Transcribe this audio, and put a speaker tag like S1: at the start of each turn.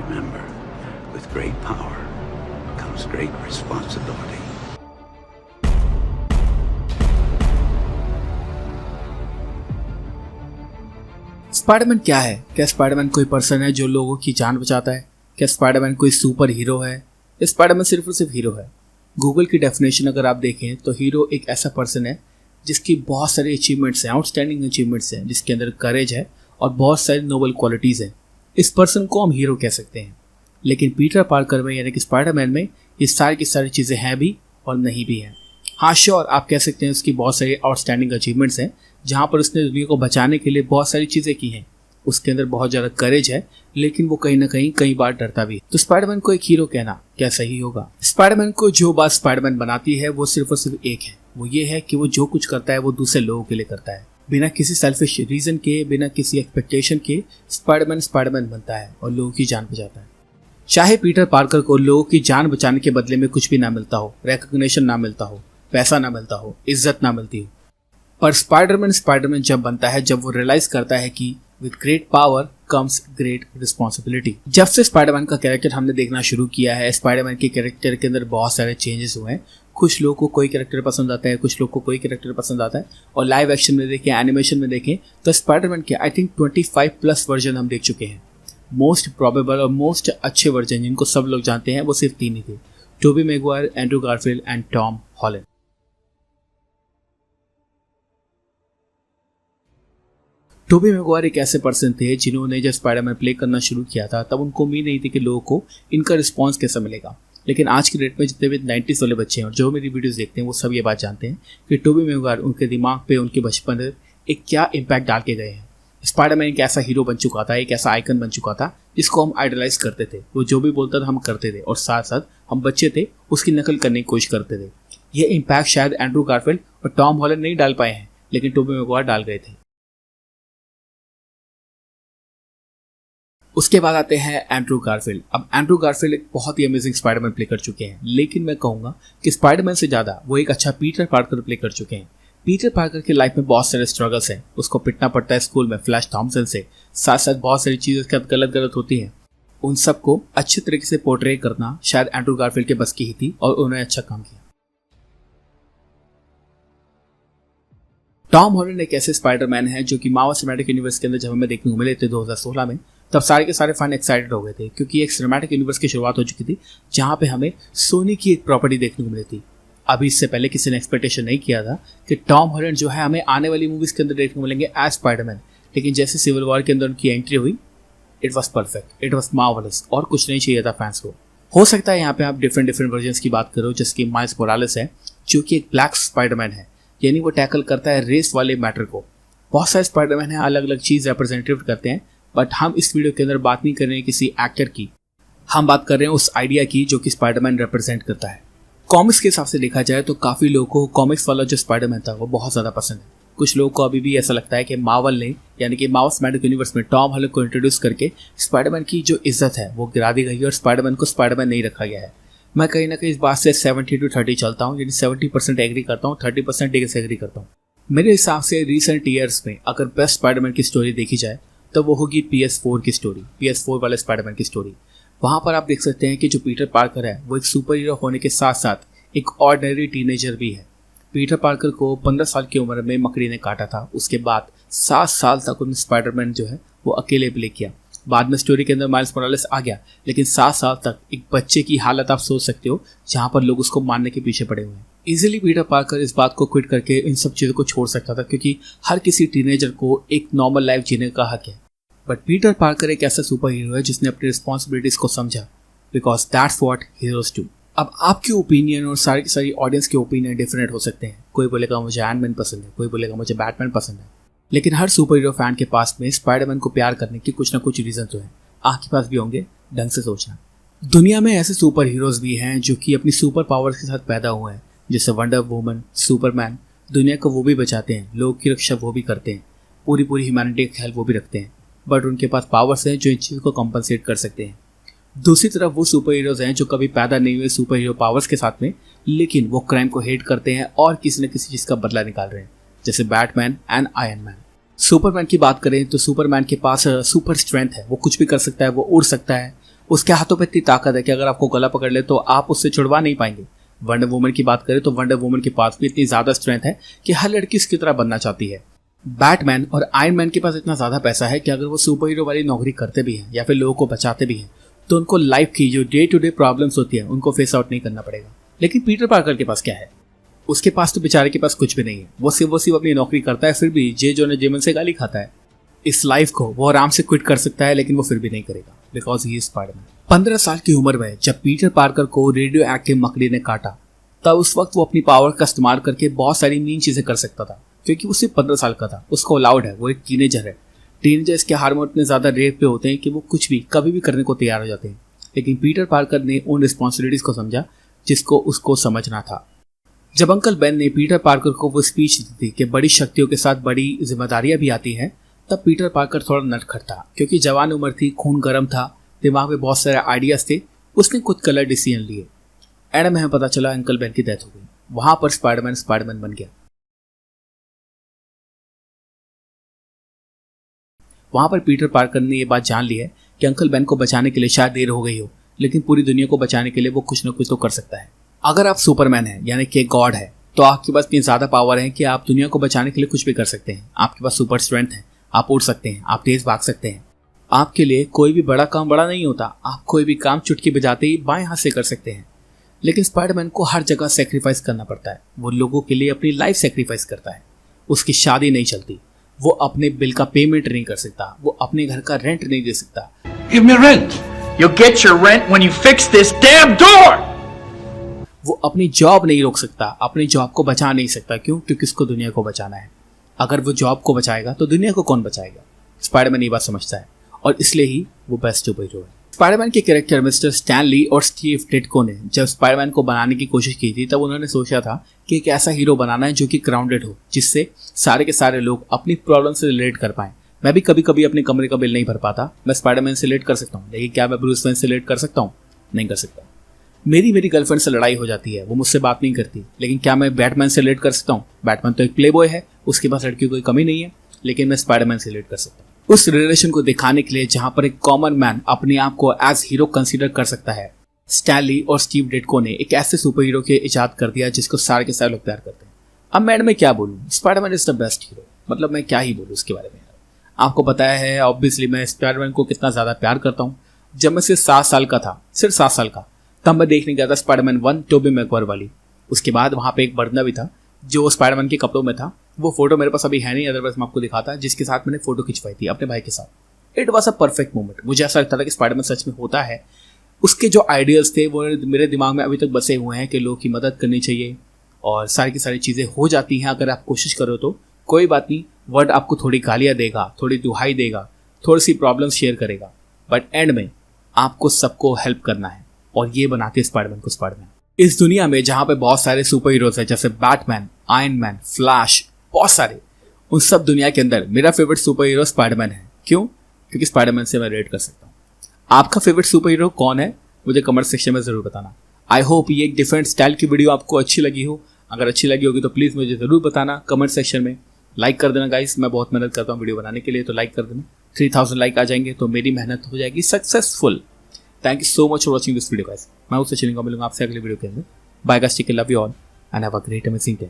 S1: remember, with great power comes great responsibility.
S2: Spiderman क्या है? क्या स्पाइडरमैन कोई पर्सन है जो लोगों की जान बचाता है? क्या स्पाइडरमैन कोई सुपर हीरो है? या स्पाइडरमैन सिर्फ और सिर्फ हीरो है? गूगल की डेफिनेशन अगर आप देखें तो हीरो एक ऐसा पर्सन है जिसकी बहुत सारी अचीवमेंट्स हैं, आउटस्टैंडिंग अचीवमेंट्स हैं, जिसके अंदर करेज है और बहुत सारी नोबल क्वालिटीज़ हैं। इस पर्सन को हम हीरो कह सकते हैं। लेकिन पीटर पार्कर में यानी कि स्पाइडरमैन में ये सारी की सारी चीज़ें हैं भी और नहीं भी हैं। हाँ श्योर, आप कह सकते हैं उसकी बहुत सारी आउटस्टैंडिंग अचीवमेंट्स हैं जहाँ पर उसने दुनिया को बचाने के लिए बहुत सारी चीज़ें की हैं। उसके अंदर बहुत ज़्यादा करेज है, लेकिन वो कहीं ना कहीं कई बार डरता भी है। तो स्पाइडरमैन को एक हीरो कहना क्या सही होगा? स्पाइडरमैन को जो बात स्पाइडरमैन बनाती है वो सिर्फ और सिर्फ एक है, वो ये है कि वो जो कुछ करता है वो दूसरे लोगों के लिए करता है। बिना किसी सेल्फिश रीजन के, बिना किसी एक्सपेक्टेशन के स्पाइडरमैन स्पाइडरमैन बनता है और लोगों की जान बचाता है। चाहे पीटर पार्कर को लोगों की जान बचाने के बदले में कुछ भी ना मिलता हो, रिकॉग्निशन ना मिलता हो, पैसा ना मिलता हो, इज्जत ना मिलती हो, पर स्पाइडरमैन जब बनता है जब वो रियलाइज करता है कि with great power comes great responsibility. जब से स्पाइडरमैन का कैरेक्टर हमने देखना शुरू किया है, स्पाइडरमैन के कैरेक्टर के अंदर बहुत सारे चेंजेस हुए हैं। कुछ लोगों को कोई कैरेक्टर पसंद आता है, कुछ लोगों को कोई कैरेक्टर पसंद आता है, और लाइव एक्शन में देखें, एनिमेशन में देखें तो स्पाइडरमैन के आई थिंक 25+ वर्जन हम देख चुके हैं। मोस्ट प्रोबेबल और मोस्ट अच्छे वर्जन जिनको सब लोग जानते हैं वो सिर्फ 3 ही थे: Tobey Maguire, Andrew Garfield and Tom Holland. Tobey Maguire एक ऐसे पर्सन थे जिन्होंने जब स्पाइडरमैन प्ले करना शुरू किया था तब उनको उम्मीद नहीं थी कि लोगों को इनका रिस्पांस कैसा मिलेगा। लेकिन आज की डेट में जितने भी 90s वाले बच्चे हैं और जो मेरी वीडियोस देखते हैं वो सब ये बात जानते हैं कि टोबी मैगवायर उनके दिमाग पे, उनके बचपन में एक क्या इम्पैक्ट डाल के गए हैं। स्पाइडरमैन एक ऐसा हीरो बन चुका था, एक ऐसा आइकन बन चुका था जिसको हम आइडलाइज करते थे। वो जो भी बोलता था हम करते थे, और साथ साथ हम बच्चे थे उसकी नकल करने की कोशिश करते थे। ये इम्पैक्ट शायद एंड्रू गारफील्ड और टॉम हॉलैंड नहीं डाल पाए हैं, लेकिन टोबी मैगवायर डाल गए थे। उसके बाद आते हैं एंड्रू गारफील्ड। अब एंड्रू गारफील्ड एक बहुत ही अमेजिंग स्पाइडरमैन प्ले कर चुके हैं, लेकिन मैं कहूँगा कि स्पाइडरमैन से ज़्यादा वो एक अच्छा पीटर पार्कर प्ले कर चुके हैं। पीटर पार्कर की लाइफ में बहुत सारे स्ट्रगल्स हैं। उसको पिटना पड़ता है स्कूल में फ्लैश थॉमसन से, साथ साथ बहुत सारी चीज़ें उसके साथ गलत होती हैं। उन सबको अच्छे तरीके से पोर्ट्रे करना शायद एंड्रू गारफील्ड के बस की ही थी और उन्होंने अच्छा काम किया। टॉम हॉलैंड एक ऐसे स्पाइडरमैन है जो कि मार्वल सिनेमैटिक यूनिवर्स के अंदर जब हमें देखने को मिले थे 2016 में, तब सारे के सारे फैन एक्साइटेड हो गए थे क्योंकि एक सिनेमैटिक यूनिवर्स की शुरुआत हो चुकी थी जहां पे हमें सोनी की एक प्रॉपर्टी देखने को मिली थी। अभी इससे पहले किसी ने एक्सपेक्टेशन नहीं किया था कि टॉम हॉलैंड जो है हमें आने वाली मूवीज के अंदर देखने को मिलेंगे एज स्पाइडरमैन। लेकिन जैसे सिविल वॉर के अंदर उनकी एंट्री हुई, it was perfect, it was marvellous, और कुछ नहीं चाहिए था फैंस को। हो सकता है यहाँ पे आप डिफरेंट वर्जन की बात करो, जैसे कि माइल्स मोरालेस है जो कि एक ब्लैक स्पाइडरमैन है, यानी वो टैकल करता है रेस वाले मैटर को। बहुत सारे स्पाइडरमैन हैं, अलग अलग चीज़ रिप्रेजेंटेटिव करते हैं, बट हम इस वीडियो के अंदर बात नहीं कर रहे हैं किसी एक्टर की, हम बात कर रहे हैं उस आइडिया की जो कि स्पाइडरमैन रिप्रेजेंट करता है। कॉमिक्स के हिसाब से देखा जाए तो काफ़ी लोगों को कॉमिक्स वाला जो स्पाइडरमैन था वो बहुत ज़्यादा पसंद है। कुछ लोगों को अभी भी ऐसा लगता है कि मार्वल ने यानी कि मार्वल सिनेमैटिक यूनिवर्स में टॉम हॉलैंड को इंट्रोड्यूस करके स्पाइडरमैन की जो इज्जत है वो गिरा दी गई है और स्पाइडरमैन को स्पाइडरमैन नहीं रखा गया है। मैं कहीं ना कहीं इस बात से 70-30 चलता हूँ, यानी 70% एग्री करता हूँ, 30% डिसएग्री करता हूँ। मेरे हिसाब से रिसेंट ईयर्स में अगर बेस्ट स्पाइडरमैन की स्टोरी देखी जाए तो वो होगी PS4 की स्टोरी, PS4 वाले स्पाइडरमैन की स्टोरी। वहाँ पर आप देख सकते हैं कि जो पीटर पार्कर है वो एक सुपर हीरो होने के साथ साथ एक ऑर्डिनरी टीनेजर भी है। पीटर पार्कर को 15 साल की उम्र में मकड़ी ने काटा था, उसके बाद 7 साल तक उन्हें स्पाइडरमैन जो है वो अकेले प्ले किया। बाद में स्टोरी के अंदर माइल्स मोरालेस आ गया, लेकिन 7 साल तक एक बच्चे की हालत आप सोच सकते हो जहाँ पर लोग उसको मारने के पीछे पड़े हुए हैं। इजीली पीटर पार्कर इस बात को क्विट करके इन सब चीज़ों को छोड़ सकता था क्योंकि हर किसी टीनेजर को एक नॉर्मल लाइफ जीने का हक है। बट पीटर पार्कर एक ऐसा सुपर हीरो है जिसने अपनी रिस्पॉन्सिबिलिटीज को समझा, because that's what heroes do. अब आपके ओपिनियन और सारी की सारी ऑडियंस के ओपिनियन डिफरेंट हो सकते हैं। कोई बोलेगा मुझे आयरन मैन पसंद है, कोई बोलेगा मुझे बैटमैन पसंद है, लेकिन हर सुपर हीरो फैन के पास में स्पाइडरमैन को प्यार करने के कुछ ना कुछ रीजन तो है। आपके पास भी होंगे, ढंग से सोचना। दुनिया में ऐसे सुपर हीरोज भी हैं जो कि अपनी सुपर पावर्स के साथ पैदा हुए हैं, जैसे वंडर वुमन, सुपरमैन। दुनिया को वो भी बचाते हैं, लोगों की रक्षा वो भी करते हैं, पूरी ह्यूमैनिटी का ख्याल वो भी रखते हैं, बट उनके पास पावर्स हैं जो इन चीज़ों को कंपनसेट कर सकते हैं। दूसरी तरफ वो सुपर हीरोज हैं जो कभी पैदा नहीं हुए सुपर हीरो पावर्स के साथ में, लेकिन वो क्राइम को हेट करते हैं और किसी न किसी चीज़ का बदला निकाल रहे हैं, जैसे Batman and iron man. Superman की बात करें तो सुपरमैन के पास सुपर स्ट्रेंथ है, वो कुछ भी कर सकता है, वो उड़ सकता है, उसके हाथों पे इतनी ताकत है कि अगर आपको गला पकड़ ले तो आप उससे छुड़वा नहीं पाएंगे। वंडर वुमन की बात करें तो वंडर वुमन के पास भी इतनी ज्यादा स्ट्रेंथ है कि हर लड़की इसकी तरह बनना चाहती है। बैटमैन और आयरन मैन के पास इतना ज्यादा पैसा है कि अगर वो सुपर हीरो वाली नौकरी करते भी हैं या फिर लोगों को बचाते भी हैं तो उनको लाइफ की जो डे टू डे प्रॉब्लम्स होती है उनको फेस आउट नहीं करना पड़ेगा। लेकिन पीटर पार्कर के पास क्या है? उसके पास तो बेचारे के पास कुछ भी नहीं है। वो सिर्फ अपनी नौकरी करता है, फिर भी जे जोने जेमन से गाली खाता है। इस लाइफ को वो आराम से क्विट कर सकता है, लेकिन वो फिर भी नहीं करेगा बिकॉज ही इज स्पाइडरमैन। 15 साल की उम्र में जब पीटर पार्कर को रेडियो एक्टिव मकड़ी ने काटा तब उस वक्त वो अपनी पावर का इस्तेमाल करके बहुत सारी मीन चीजें कर सकता था, क्योंकि वो सिर्फ 15 साल का था। उसको अलाउड है, वो एक टीनेजर है। टीनेजर्स के हार्मोन इतने ज्यादा रेट पे होते हैं कि वो कुछ भी कभी भी करने को तैयार हो जाते हैं। लेकिन पीटर पार्कर ने उन रिस्पॉन्सिबिलिटीज को समझा जिसको उसको समझना था। जब अंकल बेन ने पीटर पार्कर को वो स्पीच दी थी कि बड़ी शक्तियों के साथ बड़ी जिम्मेदारियां भी आती हैं, तब पीटर पार्कर थोड़ा नटखट था, क्योंकि जवान उम्र थी, खून गर्म था, दिमाग में बहुत सारे आइडियाज थे। उसने कुछ गलत डिसीजन लिए। एंड में हमें पता चला अंकल बेन की डेथ हो गई। वहां पर स्पाइडरमैन बन गया। वहां पर पीटर पार्कर ने ये बात जान ली है कि अंकल बेन को बचाने के लिए शायद देर हो गई हो, लेकिन पूरी दुनिया को बचाने के लिए वो कुछ ना कुछ तो कर सकता है। अगर आप सुपरमैन हैं यानी कि गॉड है तो आपके पास इतनी ज्यादा पावर है कि आप दुनिया को बचाने के लिए कुछ भी कर सकते हैं। आपके पास सुपर स्ट्रेंथ है, आप उड़ सकते हैं, आप तेज भाग सकते हैं। आपके लिए कोई भी बड़ा काम बड़ा नहीं होता। आप कोई भी काम चुटकी बजाते ही बाएं हाथ से कर सकते हैं। लेकिन स्पाइडरमैन को हर जगह सेक्रीफाइस करना पड़ता है। वो लोगों के लिए अपनी लाइफ सेक्रीफाइस करता है। उसकी शादी नहीं चलती, वो अपने बिल का पेमेंट नहीं कर सकता, वो अपने घर का रेंट नहीं दे सकता।
S3: Give me rent. You'll get your rent when you fix this damn door.
S2: वो अपनी जॉब नहीं रोक सकता, अपनी जॉब को बचा नहीं सकता। क्यों? क्योंकि उसको दुनिया को बचाना है। अगर वो जॉब को बचाएगा तो दुनिया को कौन बचाएगा? स्पाइडरमैन ये बात समझता है और इसलिए ही वो बेस्ट सुपर हीरो है। स्पाइडरमैन के कैरेक्टर मिस्टर स्टैन ली और स्टीव डिट्को ने जब स्पाइडरमैन को बनाने की कोशिश की थी तब उन्होंने सोचा था कि एक ऐसा हीरो बनाना है जो कि ग्राउंडेड हो, जिससे सारे के सारे लोग अपनी प्रॉब्लम से रिलेट कर पाएं। मैं भी कभी कभी अपने कमरे का बिल नहीं भर पाता, मैं स्पाइडरमैन से रिलेट कर सकता हूँ, लेकिन क्या मैं ब्रूस वेन से रिलेट कर सकता हूँ? नहीं कर सकता। मेरी गर्लफ्रेंड से लड़ाई हो जाती है, वो मुझसे बात नहीं करती, लेकिन क्या मैं बैटमैन से रिलेट कर सकता हूँ? बैटमैन तो एक प्ले बॉय है, उसके पास लड़कियों की कोई कमी नहीं है, लेकिन मैं स्पाइडरमैन से रिलेट कर सकता हूँ। उस रिलेशन को दिखाने के लिए जहां पर एक कॉमन मैन अपने आप को एज हीरो कंसीडर कर सकता है, स्टैन ली और स्टीव डिट्को ने एक ऐसे सुपर हीरो के इजाद कर दिया जिसको सारे के सारे लोग प्यार करते हैं। अब मैं क्या बोलूँ, Spiderman is the best hero. मतलब मैं क्या ही बोलूँ उसके बारे में। आपको पता है ऑब्वियसली मैं स्पाइडरमैन को कितना ज्यादा प्यार करता हूँ। जब मैं सिर्फ 7 साल का था, तब मैं देखने गया था स्पाइडरमैन 1 टोबी मैगवायर वाली। उसके बाद वहां पे एक बंदा भी था जो स्पाइडरमैन के कपड़ों में था। वो फोटो मेरे पास अभी है नहीं, अदरवाइज मैं आपको दिखाता, जिसके साथ मैंने फोटो खिंचवाई थी अपने भाई के साथ। It was a perfect moment. मुझे ऐसा लगता था कि स्पाइडरमैन सच में होता है। उसके जो आइडियाज थे वो मेरे दिमाग में अभी तक बसे हुए हैं कि लोगों की मदद करनी चाहिए और सारी की सारी चीज़ें हो जाती हैं अगर आप कोशिश करो तो। कोई बात नहीं, वर्ड आपको थोड़ी गालियाँ देगा, थोड़ी दुहाई देगा, थोड़ी सी प्रॉब्लम शेयर करेगा, बट एंड में आपको सबको हेल्प करना है और ये बनाते स्पाइडरमैन को स्पाइडरमैन। इस दुनिया में जहाँ पे बहुत सारे सुपर हीरोज हैं जैसे बैटमैन, आयरन मैन, फ्लैश, बहुत सारे, उन सब दुनिया के अंदर मेरा फेवरेट सुपर हीरो स्पाइडरमैन है। क्यों? क्योंकि स्पाइडरमैन से मैं रिलेट कर सकता हूँ। आपका फेवरेट सुपर हीरो कौन है मुझे कमेंट सेक्शन में जरूर बताना। आई होप ये एक डिफरेंट स्टाइल की वीडियो आपको अच्छी लगी हो। अगर अच्छी लगी होगी तो प्लीज़ मुझे ज़रूर बताना कमेंट सेक्शन में। लाइक कर देना गाइस, मैं बहुत मेहनत करता हूँ वीडियो बनाने के लिए, तो लाइक कर देना। 3000 लाइक आ जाएंगे तो मेरी मेहनत हो जाएगी successful. Thank you so much for watching this video guys. मैं उससे मिलूंगा आपसे अगले वीडियो के अंदर। Bye guys, take care, love you all and have a great amazing day.